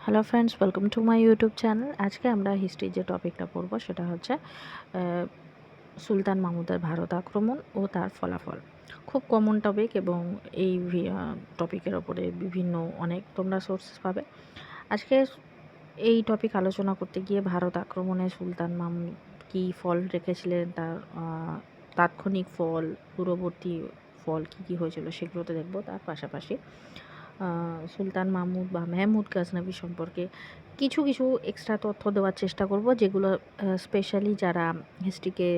Hello friends, welcome to my YouTube channel. আজকে আমরা হিস্ট্রির যে টপিকটা পড়ব সেটা হচ্ছে সুলতান মাহমুদের ভারত আক্রমণ ও তার ফলাফল। খুব কমন টপিক এবং এই টপিকের ওপরে বিভিন্ন অনেক তোমরা সোর্সেস পাবে। আজকে এই টপিক আলোচনা করতে গিয়ে ভারত আক্রমণে সুলতান মাহমুদ কী ফল রেখেছিলেন, তার তাৎক্ষণিক ফল, দূরবর্তী ফল কী কী হয়েছিল সেগুলোতে দেখব। তার পাশাপাশি সুলতান মাহমুদ বা মেহমুদ গাজনবী সম্পর্কে কিছু কিছু এক্সট্রা তথ্য দেওয়ার চেষ্টা করব, যেগুলো স্পেশালি যারা হিস্ট্রিকে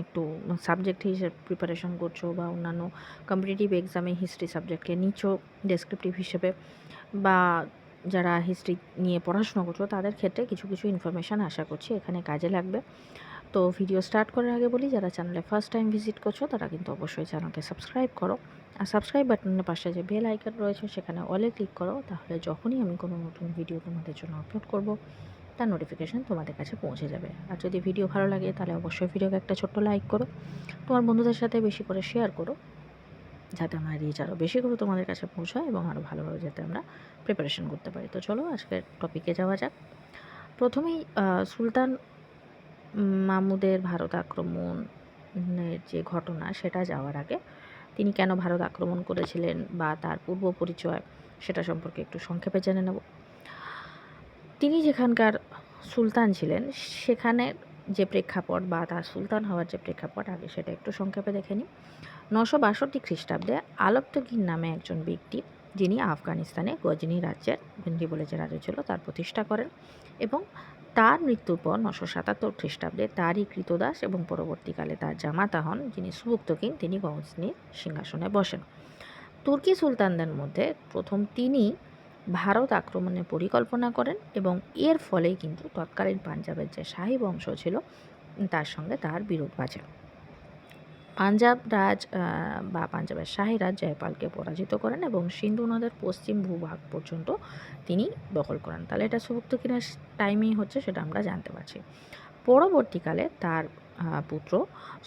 একটু সাবজেক্ট হিসেবে প্রিপারেশন করছো বা অন্যান্য কম্পিটিটিভ এক্সামে হিস্ট্রি সাবজেক্টকে নিচ্ছ ডেসক্রিপটিভ হিসেবে, বা যারা হিস্ট্রি নিয়ে পড়াশোনা করছো তাদের ক্ষেত্রে কিছু কিছু ইনফরমেশান আশা করছি এখানে কাজে লাগবে। তো ভিডিও স্টার্ট করার আগে বলি, যারা চ্যানেলে ফার্স্ট টাইম ভিজিট করছো তারা কিন্তু অবশ্যই চ্যানেলকে সাবস্ক্রাইব করো, আর সাবস্ক্রাইব বাটনের পাশে যে বেল আইকন রয়েছে সেখানে অলে ক্লিক করো, তাহলে যখনই আমি কোনো নতুন ভিডিও তোমাদের জন্য আপলোড করব তার নোটিফিকেশান তোমাদের কাছে পৌঁছে যাবে। আর যদি ভিডিও ভালো লাগে তাহলে অবশ্যই ভিডিওকে একটা ছোট্ট লাইক করো, তোমার বন্ধুদের সাথে বেশি করে শেয়ার করো, যাতে আমার রিচ আরও বেশি করে তোমাদের কাছে পৌঁছায় এবং আরও ভালোভাবে যাতে আমরা প্রিপারেশন করতে পারি। তো চলো আজকের টপিকে যাওয়া যাক। প্রথমেই সুলতান মাহমুদের ভারত আক্রমণের যে ঘটনা সেটা যাওয়ার আগে তিনি কেন ভারত আক্রমণ করেছিলেন বা তার পূর্ব পরিচয় সেটা সম্পর্কে একটু সংক্ষেপে জেনে নেব। তিনি যেখানকার সুলতান ছিলেন সেখানে যে প্রেক্ষাপট বা তার সুলতান হওয়ার যে প্রেক্ষাপট আগে সেটা একটু সংক্ষেপে দেখে নিই। 962 খ্রিস্টাব্দে আলপতগির নামে একজন ব্যক্তি, যিনি আফগানিস্তানে গজনি রাজ্যের, গঞ্জি বলে যে রাজ্য ছিল, তার প্রতিষ্ঠা করেন এবং তার মৃত্যুর পর 977 খ্রিস্টাব্দে তারই কৃতদাস এবং পরবর্তীকালে তার জামাতা হন, যিনি সুবুক্তকিন, তিনি গজনির সিংহাসনে বসেন। তুর্কি সুলতানদের মধ্যে প্রথম তিনি ভারত আক্রমণের পরিকল্পনা করেন এবং এর ফলেই কিন্তু তৎকালীন পাঞ্জাবের যে শাহী বংশ ছিল তার সঙ্গে তার বিরোধ বাজে। পাঞ্জাব রাজ বা পাঞ্জাবের শাহী রাজ জয়পালকে পরাজিত করেন এবং সিন্ধু নদের পশ্চিম ভূভাগ পর্যন্ত তিনি দখল করেন। তাহলে এটা সুবুক্তকিনের টাইমেই হচ্ছে, সেটা আমরা জানতে পারছি। পরবর্তীকালে তার পুত্র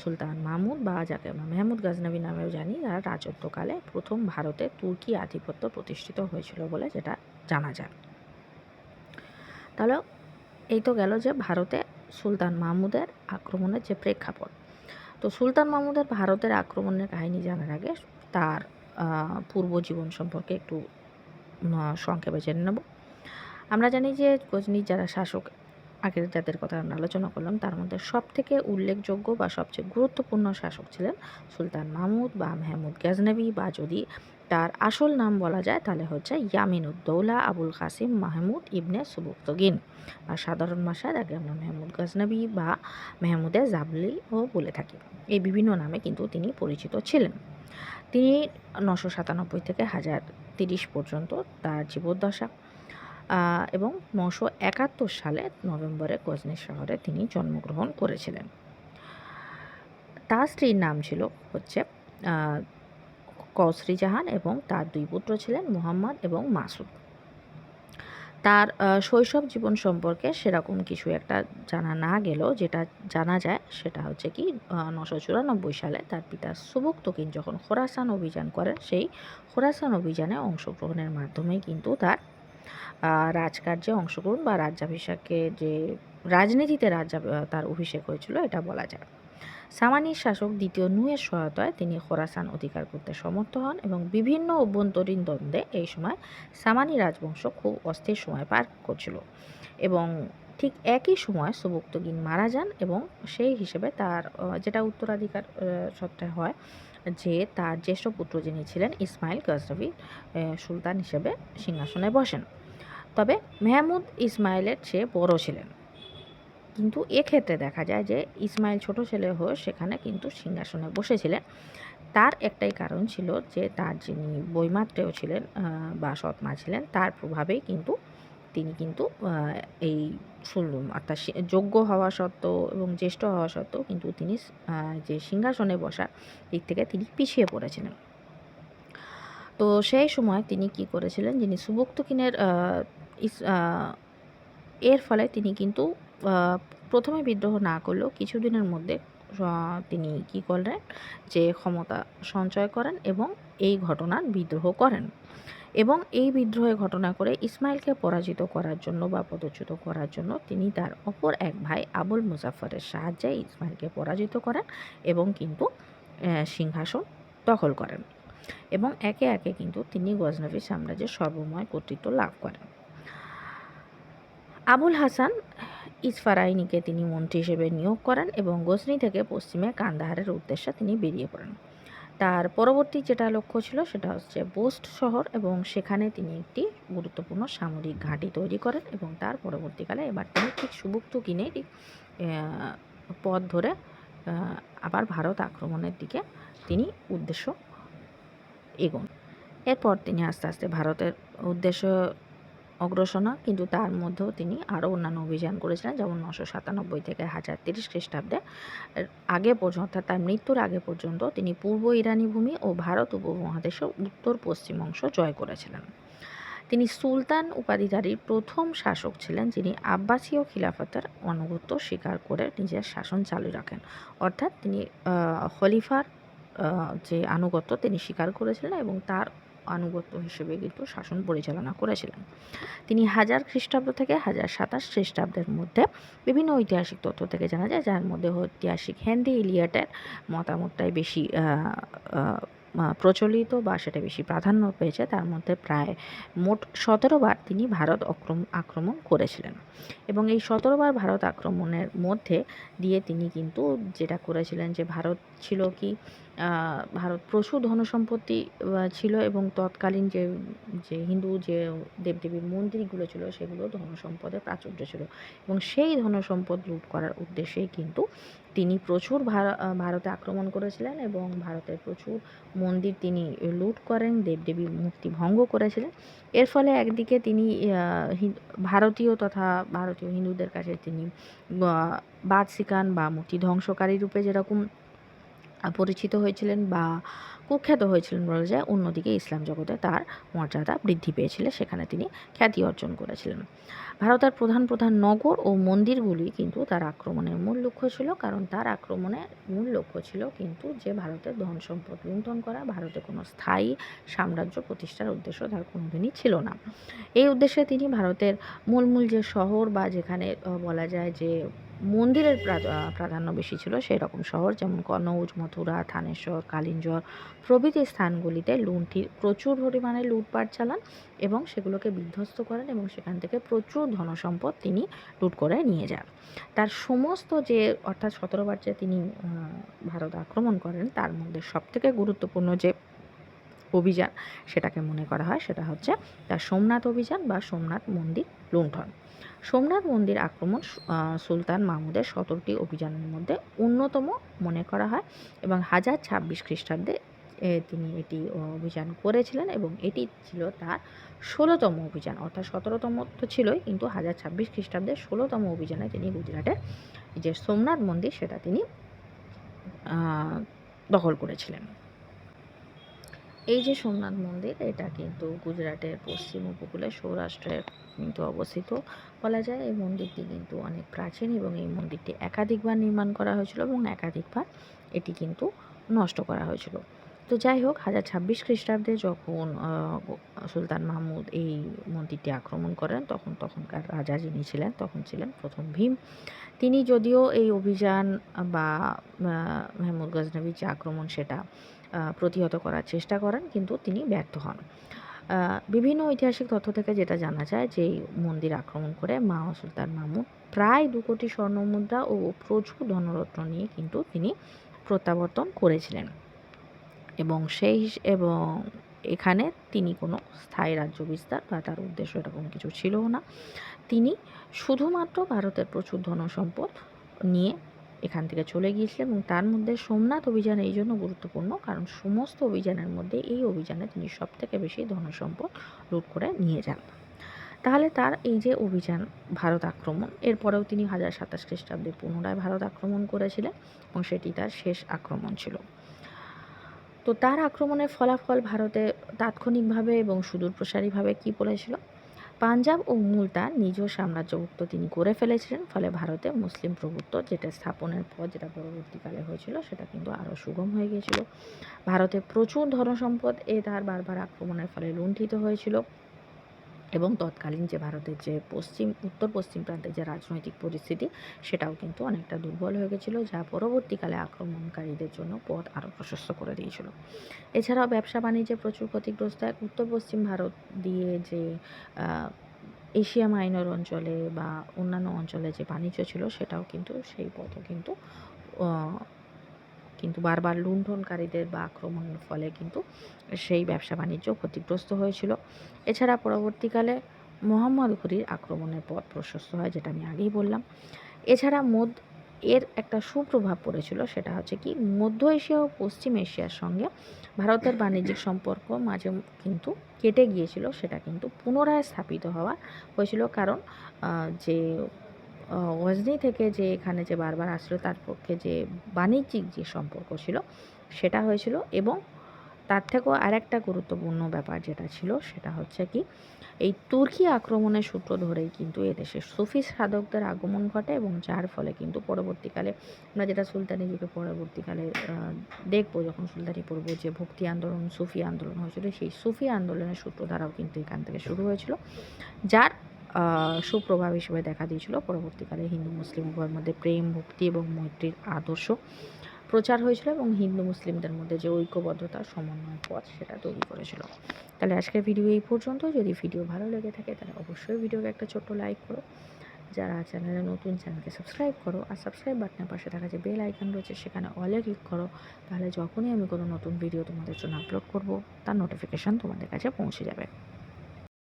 সুলতান মাহমুদ বা যাকে আমরা মেহমুদ গাজনবী নামেও জানি, তার রাজত্বকালে প্রথম ভারতে তুর্কি আধিপত্য প্রতিষ্ঠিত হয়েছিল বলে যেটা জানা যায়। তাহলে এই তো গেল যে ভারতে সুলতান মাহমুদের আক্রমণের যে প্রেক্ষাপট। তো সুলতান মাহমুদের ভারতের আক্রমণের কাহিনী জানার আগে তার পূর্ব জীবন সম্পর্কে একটু সংক্ষেপে জেনে নেব। আমরা জানি যে গজনির যারা শাসক, আগের যাদের কথা আমরা আলোচনা করলাম, তার মধ্যে সবথেকে উল্লেখযোগ্য বা সবচেয়ে গুরুত্বপূর্ণ শাসক ছিলেন সুলতান মাহমুদ বা মেহমুদ গাজনবী, বা যদি তার আসল নাম বলা যায় তাহলে হচ্ছে ইয়ামিনুদ্দৌলা আবুল কাসিম মাহমুদ ইবনে সুবুক্তগিন, বা সাধারণ ভাষায় তাকে আমরা মেহমুদ গাজনবী বা মেহমুদে জাবলিও বলে থাকি। এই বিভিন্ন নামে কিন্তু তিনি পরিচিত ছিলেন। তিনি 997 থেকে 1030 পর্যন্ত তার জীবদ্দশা, এবং 971 সালে নভেম্বরে গজনি শহরে তিনি জন্মগ্রহণ করেছিলেন। তার স্ত্রীর নাম ছিল হচ্ছে কসরি জাহান এবং তার দুই পুত্র ছিলেন মুহাম্মদ এবং মাসুদ। তার শৈশব জীবন সম্পর্কে সেরকম কিছু একটা জানা না গেলেও যেটা জানা যায় সেটা হচ্ছে কি, 994 সালে তার পিতা সুবুক্তকিন যখন খোরাসান অভিযান করেন, সেই খোরাসান অভিযানে অংশগ্রহণের মাধ্যমেই কিন্তু তার রাজকার্যে অংশগ্রহণ বা রাজ্যাভিষেকে, যে রাজনীতিতে তার অভিষেক হয়েছিল এটা বলা যায়। সামানির শাসক দ্বিতীয় নুয়ের সহায়তায় তিনি খোরাসান অধিকার করতে সমর্থ হন এবং বিভিন্ন অভ্যন্তরীণ দ্বন্দ্বে এই সময় সামানি রাজবংশ খুব অস্থির সময় পার করছিল এবং ঠিক একই সময় সুবুক্তগিন মারা যান এবং সেই হিসেবে তার যেটা উত্তরাধিকার সূত্রে হয় যে তার জ্যেষ্ঠ পুত্র যিনি ছিলেন ইসমাইল গজনবী সুলতান হিসেবে সিংহাসনে বসেন। তবে মেহমুদ ইসমাইলের চেয়ে বড় ছিলেন, কিন্তু এক্ষেত্রে দেখা যায় যে ইসমাইল ছোট ছেলে হয়ে সেখানে কিন্তু সিংহাসনে বসেছিলেন। তার একটাই কারণ ছিল যে তার যিনি বৈমাত্রেয় ছিলেন বা সৎমা ছিলেন, তার প্রভাবেই কিন্তু তিনি কিন্তু এই অর্থাৎ যোগ্য হওয়া সত্ত্বেও এবং জ্যেষ্ঠ হওয়া সত্ত্বেও কিন্তু তিনি যে সিংহাসনে বসার দিক থেকে তিনি পিছিয়ে পড়েছিলেন। তো সেই সময় তিনি কি করেছিলেন, যিনি সুবুক্তকিনের এর ফলে তিনি কিন্তু প্রথমে বিদ্রোহ না করলেও কিছুদিনের মধ্যে তিনি কি করলেন, যে ক্ষমতা সঞ্চয় করেন এবং এই ঘটনার বিদ্রোহ করেন এবং এই বিদ্রোহে ঘটনা করে ইসমাইলকে পরাজিত করার জন্য বা পদচ্যুত করার জন্য তিনি তার অপর এক ভাই আবুল মুজাফফরের সাহায্যে ইসমাইলকে পরাজিত করেন এবং কিন্তু সিংহাসন দখল করেন এবং একে একে কিন্তু তিনি গজনভি সাম্রাজ্যের সর্বময় কর্তৃত্ব লাভ করেন। আবুল হাসান ইসফারাইনিকে তিনি মন্ত্রী হিসেবে নিয়োগ করেন এবং গজনি থেকে পশ্চিমে কান্দাহারের উদ্দেশ্যে তিনি বেরিয়ে পড়েন। তার পরবর্তী যেটা লক্ষ্য ছিল সেটা হচ্ছে বোস্ট শহর এবং সেখানে তিনি একটি গুরুত্বপূর্ণ সামরিক ঘাঁটি তৈরি করেন এবং তার পরবর্তীকালে এবার তিনি ঠিক সুবুক্ত কিনে পথ ধরে আবার ভারত আক্রমণের দিকে তিনি উদ্দেশ্য এগোন। এরপর তিনি আস্তে আস্তে ভারতের উদ্দেশ্য অগ্রসর হন, কিন্তু তার মধ্যেও তিনি আরও অন্যান্য অভিযান করেছিলেন, যেমন 997 থেকে 1030 খ্রিস্টাব্দে আগে পর্যন্ত, অর্থাৎ তার মৃত্যুর আগে পর্যন্ত তিনি পূর্ব ইরানি ভূমি ও ভারত উপমহাদেশের উত্তর পশ্চিম অংশ জয় করেছিলেন। তিনি সুলতান উপাধিধারী প্রথম শাসক ছিলেন যিনি আব্বাসীয় খিলাফতের আনুগত্য স্বীকার করে নিজের শাসন চালু রাখেন, অর্থাৎ তিনি খলিফার যে আনুগত্য তিনি স্বীকার করেছিলেন এবং তার আনুগত্য হিসেবে কিন্তু শাসন পরিচালনা করেছিলেন। তিনি 1000 খ্রিস্টাব্দ থেকে 1027 খ্রিস্টাব্দের মধ্যে বিভিন্ন ঐতিহাসিক তথ্য থেকে জানা যায়, যার মধ্যে ঐতিহাসিক হেনরি ইলিয়টের মতামতটাই বেশি প্রচলিত বা সেটা বেশি প্রাধান্য পেয়েছে। তার মধ্যে প্রায় মোট 17 বার তিনি ভারত আক্রমণ করেছিলেন এবং এই 17 বার ভারত আক্রমণের মধ্যে দিয়ে তিনি কিন্তু যেটা করেছিলেন যে ভারত ছিল কি ভারত প্রচুর ধনসম্পত্তি ছিল এবং তৎকালীন যে হিন্দু যে দেবদেবীর মন্দিরগুলো ছিল সেগুলো ধনসম্পদে প্রাচুর্য ছিল এবং সেই ধনসম্পদ লুট করার উদ্দেশ্যেই কিন্তু তিনি প্রচুর ভারতে আক্রমণ করেছিলেন এবং ভারতের প্রচুর মন্দির তিনি লুট করেন, দেবদেবীর মূর্তি ভঙ্গ করেছিলেন। এর ফলে একদিকে তিনি ভারতীয় তথা ভারতীয় হিন্দুদের কাছে তিনি বাদশিকান বা মূর্তি ধ্বংসকারী রূপে যেরকম পরিচিত হয়েছিলেন বা কুখ্যাত হয়েছিলেন বলা যায়, অন্যদিকে ইসলাম জগতে তার মর্যাদা বৃদ্ধি পেয়েছিল, সেখানে তিনি খ্যাতি অর্জন করেছিলেন। ভারতের প্রধান প্রধান নগর ও মন্দিরগুলি কিন্তু তার আক্রমণের মূল লক্ষ্য ছিল, কারণ তার আক্রমণের মূল লক্ষ্য ছিল কিন্তু যে ভারতের ধন সম্পদ লুণ্ঠন করা, ভারতে কোনো স্থায়ী সাম্রাজ্য প্রতিষ্ঠার উদ্দেশ্য তার কোনোদিনই ছিল না। এই উদ্দেশ্যে তিনি ভারতের মূল মূল যে শহর বা যেখানে বলা যায় যে মন্দিরের প্রাধান্য বেশি ছিল সেই রকম শহর, যেমন কনৌজ, মথুরা, থানেশ্বর, কালিঞ্জর প্রভৃতি স্থানগুলিতে প্রচুর পরিমাণে লুটপাট চালান এবং সেগুলোকে বিধ্বস্ত করেন এবং সেখান থেকে প্রচুর ধনসম্পদ তিনি লুট করে নিয়ে যান। তার সমস্ত যে অর্থাৎ 17 বার যে তিনি ভারত আক্রমণ করেন তার মধ্যে সবথেকে গুরুত্বপূর্ণ যে অভিযান সেটাকে মনে করা হয় সেটা হচ্ছে তার সোমনাথ অভিযান বা সোমনাথ মন্দির লুণ্ঠন। সোমনাথ মন্দির আক্রমণ সুলতান মাহমুদের 17টি অভিযানের মধ্যে অন্যতম মনে করা হয় এবং 1026 খ্রিস্টাব্দে তিনি এটি অভিযান করেছিলেন এবং এটি ছিল তার 16তম অভিযান, অর্থাৎ 17তম তো ছিলই, কিন্তু 1026 খ্রিস্টাব্দের 16তম অভিযানে তিনি গুজরাটের যে সোমনাথ মন্দির সেটা তিনি দখল করেছিলেন। এই যে সোমনাথ মন্দির এটা কিন্তু গুজরাটের পশ্চিম উপকূলে সৌরাষ্ট্রের কিন্তু অবস্থিত বলা যায়। এই মন্দিরটি কিন্তু অনেক প্রাচীন এবং এই মন্দিরটি একাধিকবার নির্মাণ করা হয়েছিল এবং একাধিকবার এটি কিন্তু নষ্ট করা হয়েছিল। তো যাই হোক, 1026 খ্রিস্টাব্দে যখন সুলতান মাহমুদ এই মন্দিরটি আক্রমণ করেন তখনকার রাজা যিনি ছিলেন তখন ছিলেন প্রথম ভীম। তিনি যদিও এই অভিযান বা মেহমুদ গজনভির যে আক্রমণ সেটা প্রতিহত করার চেষ্টা করেন, কিন্তু তিনি ব্যর্থ হন। বিভিন্ন ঐতিহাসিক তথ্য থেকে যেটা জানা যায় যে এই মন্দির আক্রমণ করে সুলতান মাহমুদ প্রায় 2 কোটি স্বর্ণমুদ্রা ও প্রচুর ধনরত্ন নিয়ে কিন্তু তিনি প্রত্যাবর্তন করেছিলেন এবং এবং এখানে তিনি কোনো স্থায়ী রাজ্য বিস্তার বা তার উদ্দেশ্য এরকম কিছু ছিল না। তিনি শুধুমাত্র ভারতের প্রচুর ধনসম্পদ নিয়ে এখান থেকে চলে গিয়েছিলেন এবং তার মধ্যে সোমনাথ অভিযান এই জন্য গুরুত্বপূর্ণ কারণ সমস্ত অভিযানের মধ্যে এই অভিযানে তিনি সবথেকে বেশি ধনসম্পদ লুট করে নিয়ে যান। তাহলে তার এই যে অভিযান ভারত আক্রমণ, এরপরেও তিনি 1027 খ্রিস্টাব্দে পুনরায় ভারত আক্রমণ করেছিলেন এবং সেটি তার শেষ আক্রমণ ছিল। তো তার আক্রমণের ফলাফল ভারতে তাৎক্ষণিকভাবে এবং সুদূরপ্রসারীভাবে কী পড়েছিল? পাঞ্জাব ও মুলতান নিজ সাম্রাজ্যভুক্ত তিনি করে ফেলেছিলেন। ফলে ভারতে মুসলিম প্রভুত্ব যেটা স্থাপনের পর যেটা পরবর্তীকালে হয়েছিল সেটা কিন্তু আরও সুগম হয়ে গিয়েছিল। ভারতে প্রচুর ধনসম্পদ তার বারবার আক্রমণের ফলে লুণ্ঠিত হয়েছিল এবং তৎকালীন যে ভারতের যে উত্তর পশ্চিম প্রান্তের যে রাজনৈতিক পরিস্থিতি সেটাও কিন্তু অনেকটা দুর্বল হয়ে গেছিলো, যা পরবর্তীকালে আক্রমণকারীদের জন্য পথ আরও প্রশস্ত করে দিয়েছিল। এছাড়াও ব্যবসা বাণিজ্যে প্রচুর ক্ষতিগ্রস্ত হয়। উত্তর পশ্চিম ভারত দিয়ে যে এশিয়া মাইনর অঞ্চলে বা অন্যান্য অঞ্চলে যে বাণিজ্য ছিল সেটাও কিন্তু সেই পথও কিন্তু বারবার লুণ্ঠনকারীদের বা আক্রমণের ফলে কিন্তু সেই ব্যবসা বাণিজ্য ক্ষতিগ্রস্ত হয়েছিল। এছাড়া পরবর্তীকালে মোহাম্মদ ঘুরির আক্রমণের পথ প্রশস্ত হয়, যেটা আমি আগেই বললাম। এছাড়া এর একটা সুপ্রভাব পড়েছিল, সেটা হচ্ছে কি মধ্য এশিয়া ও পশ্চিম এশিয়ার সঙ্গে ভারতের বাণিজ্যিক সম্পর্ক মাঝে কিন্তু কেটে গিয়েছিল, সেটা কিন্তু পুনরায় স্থাপিত হয়েছিল। কারণ যে গজনি থেকে যে এখানে যে বারবার আসলো তার পক্ষে যে বাণিজ্যিক যে সম্পর্ক ছিল সেটা হয়েছিল। এবং তার থেকেও আরেকটা গুরুত্বপূর্ণ ব্যাপার যেটা ছিল সেটা হচ্ছে কি এই তুর্কি আক্রমণের সূত্র ধরেই কিন্তু এদেশে সুফি সাধকদের আগমন ঘটে, এবং যার ফলে কিন্তু পরবর্তীকালে আমরা যেটা সুলতানি যুগে পরবর্তীকালে দেখবো, যখন সুলতানি পড়ব, যে ভক্তি আন্দোলন সুফি আন্দোলন হয়েছিল, সেই সুফি আন্দোলনের সূত্রধারাও কিন্তু এখান থেকে শুরু হয়েছিল, যার সুপ্রভাব হিসেবে দেখা দিয়েছিল। পরবর্তীকালে হিন্দু মুসলিম উভয়ের মধ্যে প্রেম, ভক্তি এবং মৈত্রীর আদর্শ প্রচার হয়েছিল এবং হিন্দু মুসলিমদের মধ্যে যে ঐক্যবদ্ধতা, সমন্বয় পথ সেটা তৈরি করেছিল। তাহলে আজকের ভিডিও এই পর্যন্ত। যদি ভিডিও ভালো লেগে থাকে তাহলে অবশ্যই ভিডিওকে একটা ছোট্ট লাইক করো। যারা চ্যানেলে নতুন, চ্যানেলকে সাবস্ক্রাইব করো, আর সাবস্ক্রাইব বাটনের পাশে থাকা যে বেল আইকন রয়েছে সেখানে অলে ক্লিক করো। তাহলে যখনই আমি কোনো নতুন ভিডিও তোমাদের জন্য আপলোড করব তার নোটিফিকেশান তোমাদের কাছে পৌঁছে যাবে।